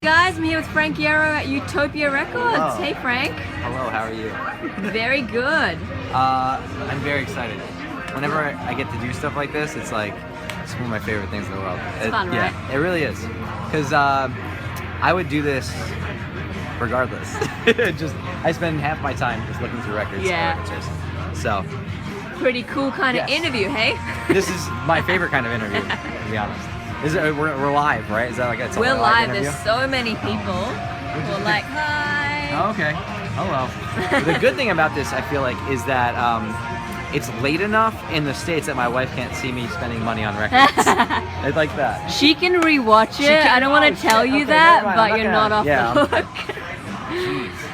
guys, I'm here with Frank Iero at Utopia Records. Hello. Hey Frank. Hello, how are you? Very good. I'm very excited. Whenever I get to do stuff like this, it's like, it's one of my favorite things in the world. It's fun, right? Yeah, it really is. Because I would do this regardless. I spend half my time just looking through records. Yeah. So. Pretty cool kind of interview, hey? This is my favorite kind of interview, to be honest. We're live, right? Is that like We're live. There's so many people who are like, hi. Oh, okay. Hello. The good thing about this, I feel like, is that it's late enough in the States that my wife can't see me spending money on records. It's like that. She can rewatch it. I don't want to tell you that, but you're not off the hook.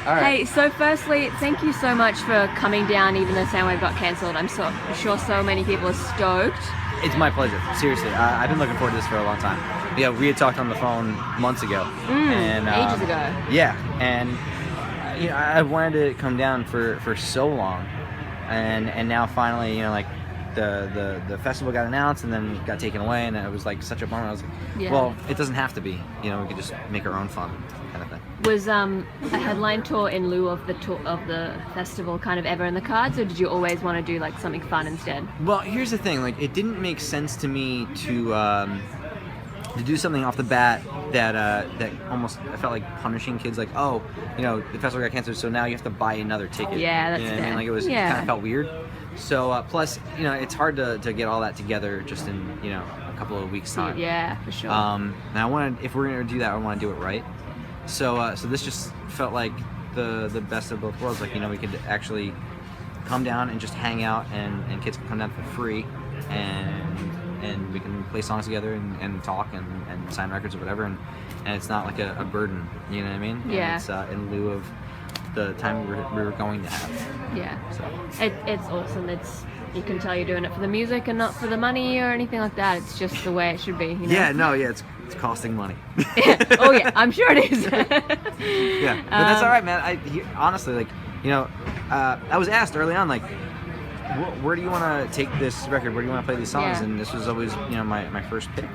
All right. Hey, so firstly, thank you so much for coming down even though Soundwave got cancelled. I'm sure so many people are stoked. It's my pleasure, seriously. I've been looking forward to this for a long time. Yeah, we had talked on the phone months ago. And ages ago. Yeah, and you know, I wanted to come down for so long, and now finally, you know, like the festival got announced and then got taken away, and it was like such a bummer. I was like, well, it doesn't have to be. You know, we could just make our own fun, kind of thing. Was a headline tour in lieu of the festival kind of ever in the cards, or did you always want to do like something fun instead? Well, here's the thing: like, it didn't make sense to me to do something off the bat that almost I felt like punishing kids. Like, oh, you know, the festival got canceled, so now you have to buy another ticket. Yeah, that's you know what fair. I mean? Like, it kind of felt weird. So plus, you know, it's hard to get all that together just in, you know, a couple of weeks time. Yeah, for sure. And I wanted, if we're gonna do that, I want to do it right. So so this just felt like the best of both worlds. Like, you know, we could actually come down and just hang out, and kids can come down for free, and we can play songs together and talk and sign records or whatever, and it's not like a burden. You know what I mean? Yeah. And it's in lieu of the time we were going to have. Yeah. So it's awesome. You can tell you're doing it for the music and not for the money or anything like that. It's just the way it should be. You know? Yeah. No. Yeah. It's costing money. Oh yeah, I'm sure it is. Yeah, but that's all right, man. Honestly, like, you know, I was asked early on, like, where do you want to take this record? Where do you want to play these songs? Yeah. And this was always, you know, my first pick.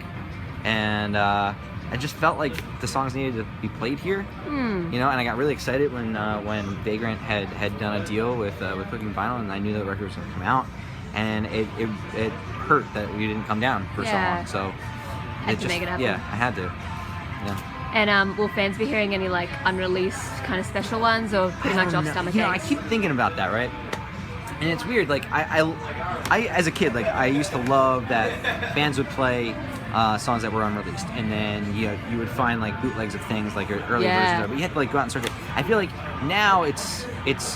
And I just felt like the songs needed to be played here. You know, and I got really excited when Vagrant had done a deal with Cooking Vinyl, and I knew that the record was going to come out. And it hurt that we didn't come down for so long. So had to make it happen. Yeah, I had to. Yeah. And will fans be hearing any like unreleased kind of special ones, or pretty much off stomach aches? You know, I keep thinking about that, right? And it's weird. Like I as a kid, like, I used to love that fans would play songs that were unreleased, and then you would find like bootlegs of things, like early versions of it. But you had to like go out and search it. I feel like now it's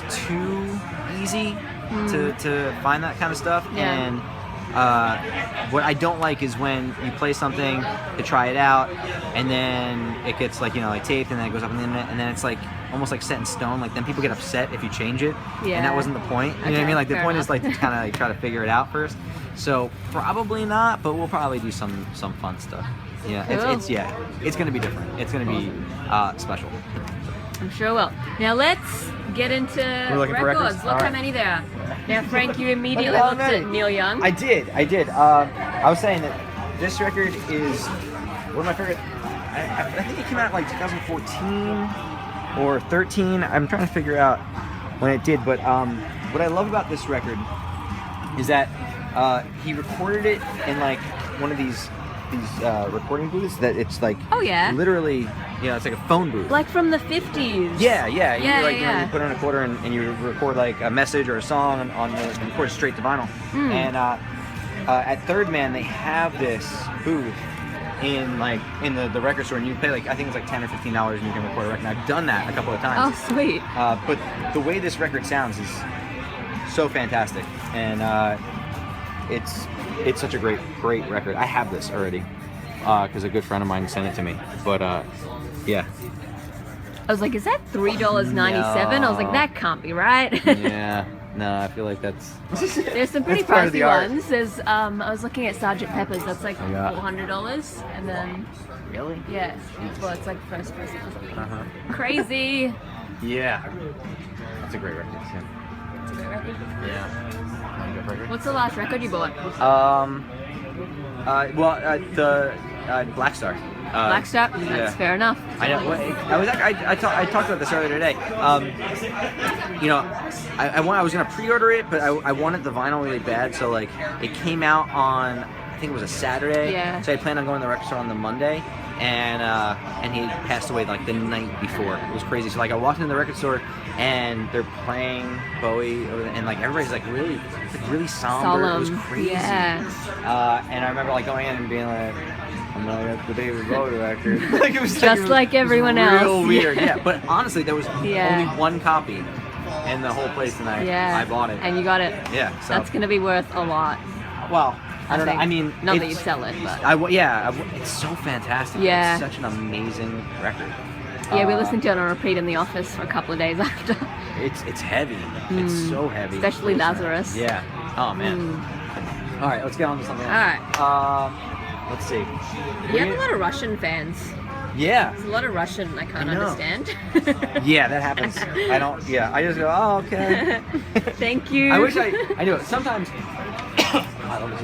too easy to find that kind of stuff. And what I don't like is when you play something to try it out, and then it gets like, you know, like taped, and then it goes up on the internet, and then it's like almost like set in stone. Like, then people get upset if you change it, and that wasn't the point. You know what I mean? Like, the point is like to kind of like try to figure it out first. So probably not, but we'll probably do some fun stuff. Yeah, it's gonna be different. It's gonna be special. I'm sure will. Now let's get into records. Look how many there are. Now, Frank, you immediately looked at Neil Young. I did. I was saying that this record is one of my favorite. I think it came out like 2014 or 13. I'm trying to figure out when it did, but what I love about this record is that he recorded it in like one of these recording booths that it's like literally, you know, it's like a phone booth, like from the 50s. Yeah. You know, you put on a quarter and you record like a message or a song on the record straight to vinyl. And at Third Man they have this booth in the record store, and you pay like, I think it's like $10 or $15 and you can record a record. And I've done that a couple of times. Oh, sweet. But the way this record sounds is so fantastic, and it's such a great record. I have this already because a good friend of mine sent it to me. But yeah. I was like, is that $3.97? I was like, that can't be right. Yeah. No, I feel like that's. There's some pretty pricey ones. There's I was looking at Sgt. Pepper's. That's like $400, and then. Really? Yeah. Well, it's like first person. Crazy. Yeah. That's a great record. Yeah. It's a great record. Yeah. What's the last record you bought? The Black Star. Blackstrap. That's fair enough. I know. I talked about this earlier today. You know, I was gonna pre-order it, but I wanted the vinyl really bad. So like, it came out on, I think it was a Saturday. Yeah. So I planned on going to the record store on the Monday, and he passed away like the night before. It was crazy. So like, I walked into the record store and they're playing Bowie, and like everybody's like really somber. It was crazy. Yeah. And I remember like going in and being like, I'm gonna get the David Bowie record. Like, it was just like everyone else. Real weird. Yeah. But honestly, there was only one copy in the whole place, and I bought it. And you got it. Yeah. So that's gonna be worth a lot. Well, I don't know. I mean, not that you sell it, but it's so fantastic. Yeah. It's such an amazing record. Yeah, we listened to it on repeat in the office for a couple of days after. It's heavy. It's so heavy. Especially Lazarus. Yeah. Oh man. All right, let's get on to something else. All right. Let's see. You have a lot of Russian fans. Yeah. There's a lot of Russian I can't understand. Yeah, that happens. I don't. Yeah, I just go, oh, okay. Thank you. I wish I knew it. Sometimes. I love this.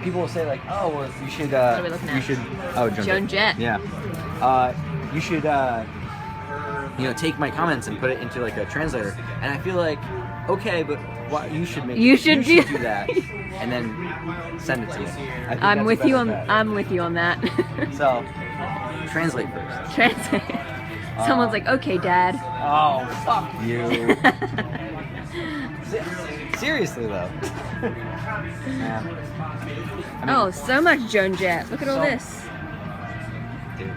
People will say like, oh, well, you should. What are we looking at? Oh, Joan Jett. Yeah. You should. Take my comments and put it into like a translator. And I feel like, okay, but what you should make. You should do that, and then send it to you. I'm with you on that. So, translate first. Translate. Someone's like, okay, Dad. Oh, fuck you. Seriously though. Yeah. So much Joan Jett. Look at all this. Dude.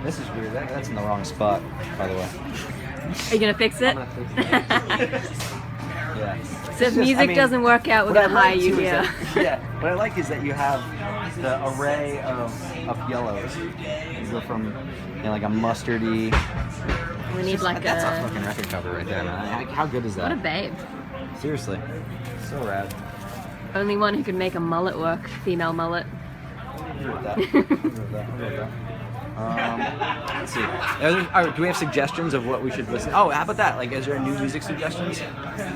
This is weird. That's in the wrong spot, by the way. Are you gonna fix it? I'm gonna fix it. Yeah. So if music doesn't work out, we're gonna hire you here. What I like is that you have the array of yellows. You go from like a mustardy. We need like that's a fucking record cover right there, man. How good is that? What a babe. Seriously, so rad. Only one who can make a mullet work. Female mullet. I'm good with that. Let's see. Do we have suggestions of what we should listen? Oh, how about that? Like, is there new music suggestions?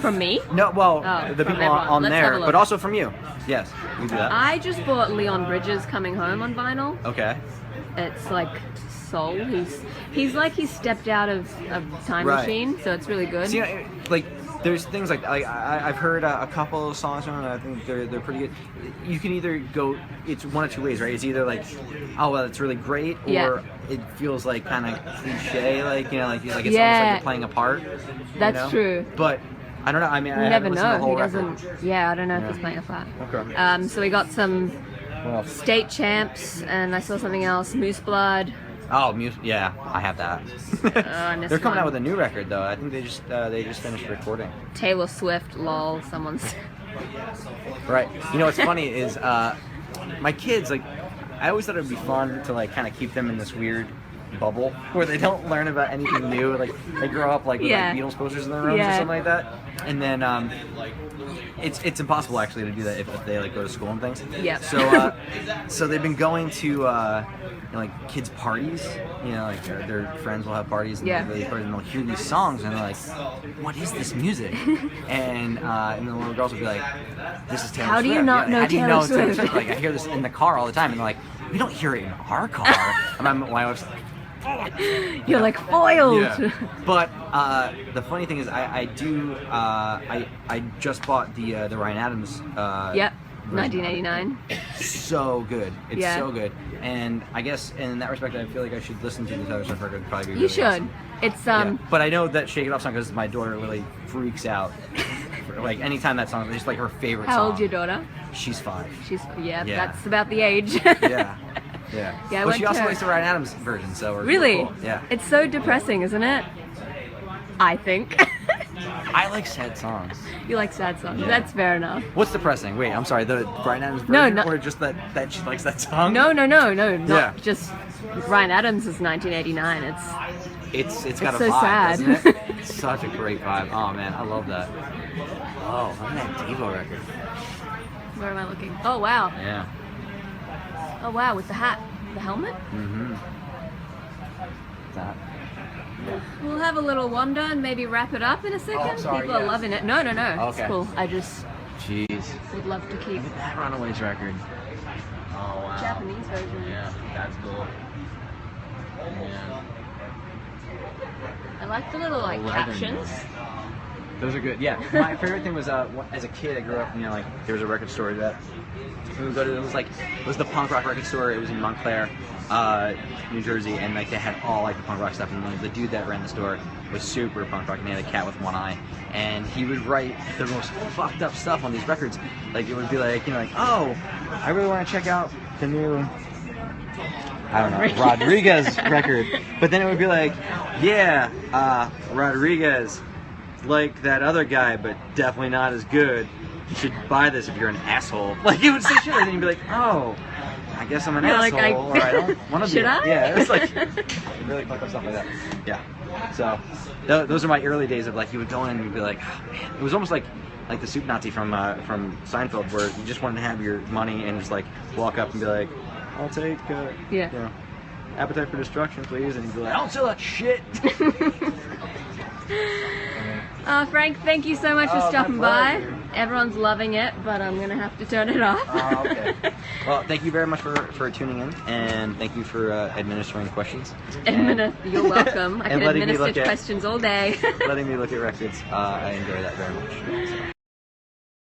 From me? No, well, the people on there, but also from you. Yes, we do that. I just bought Leon Bridges' Coming Home on vinyl. Okay. It's like soul. He's like he stepped out of Time Machine, so it's really good. See, like, there's things like I've heard a couple of songs from him, and I think they're pretty good. You can either go, it's one of two ways, right? It's either like, oh well, it's really great, or it feels like kind of cliche, like it's almost like you're playing a part. That's true. But I don't know. I mean, you never know. He doesn't. Yeah, I don't know if he's playing a part. Okay. So we got some State Champs, and I saw something else, Moose Blood. Oh, yeah, I have that. They're coming out with a new record though. I think they just finished recording. Taylor Swift, lol. Someone's. Right. You know what's funny is my kids, like, I always thought it would be fun to like kind of keep them in this weird bubble where they don't learn about anything new. Like they grow up like with like Beatles posters in their rooms or something like that. And then it's impossible actually to do that if they like go to school and things. Yeah. So they've been going to like kids parties. Like their friends will have parties and they'll hear these songs and they're like, "What is this music?" and the little girls will be like, "This is Taylor Swift." How do you not know Taylor Swift? Like I hear this in the car all the time, and they're like, "We don't hear it in our car." And my wife's like, you're like foiled. Yeah. But the funny thing is, I just bought the Ryan Adams. Yep, 1989. So good. It's so good. And I guess in that respect, I feel like I should listen to this other stuff. It'd probably be really should. Awesome. It's But I know that Shake It Off song because my daughter really freaks out. Like anytime that song, it's just like her favorite song. How old's your daughter? She's 5. That's about the age. Yeah. Well, she also likes the Ryan Adams version, so we're really cool. Yeah. It's so depressing, isn't it? I think. I like sad songs. You like sad songs. That's fair enough. What's depressing? Wait, I'm sorry. The Ryan Adams version, or just that she likes that song? No. Not just Ryan Adams is 1989. It's got a so vibe, sad. Doesn't it? It's such a great vibe. Oh man, I love that. Oh, look at that Devo record. Where am I looking? Oh wow. Yeah. Oh wow, with the hat, the helmet. Mm-hmm. That. We'll have a little wander and maybe wrap it up in a second. Oh, sorry, People are loving it. No. Okay. It's cool. I just Jeez. would love to keep. Look at that Runaways record. Oh wow. Japanese version. Yeah, that's cool. Yeah. I like the little like captions. Those are good. Yeah, my favorite thing was as a kid, I grew up. You know, like there was a record store that we would go to. It was the punk rock record store. It was in Montclair, New Jersey, and like they had all like the punk rock stuff. And like, the dude that ran the store was super punk rock, and he had a cat with one eye. And he would write the most fucked up stuff on these records. Like it would be like, you know, like, oh, I really want to check out the new, I don't know, Rodriguez record. But then it would be like, yeah, Rodriguez, like that other guy, but definitely not as good. You should buy this if you're an asshole. Like it would say shit, and then you'd be like, oh, I guess I'm an asshole, like or I don't want to be. Should I? Yeah, it's like really fucked up stuff like that. Yeah. So those are my early days of like you would go in and you'd be like, oh, man. It was almost like the soup Nazi from Seinfeld, where you just wanted to have your money and just like walk up and be like, I'll take you know, Appetite for Destruction, please, and you'd be like, I don't sell that shit. Frank, thank you so much for stopping by. Everyone's loving it, but I'm gonna have to turn it off. Okay. Well, thank you very much for tuning in, and thank you for administering questions. You're welcome. I can administer questions all day. Letting me look at records. I enjoy that very much. So.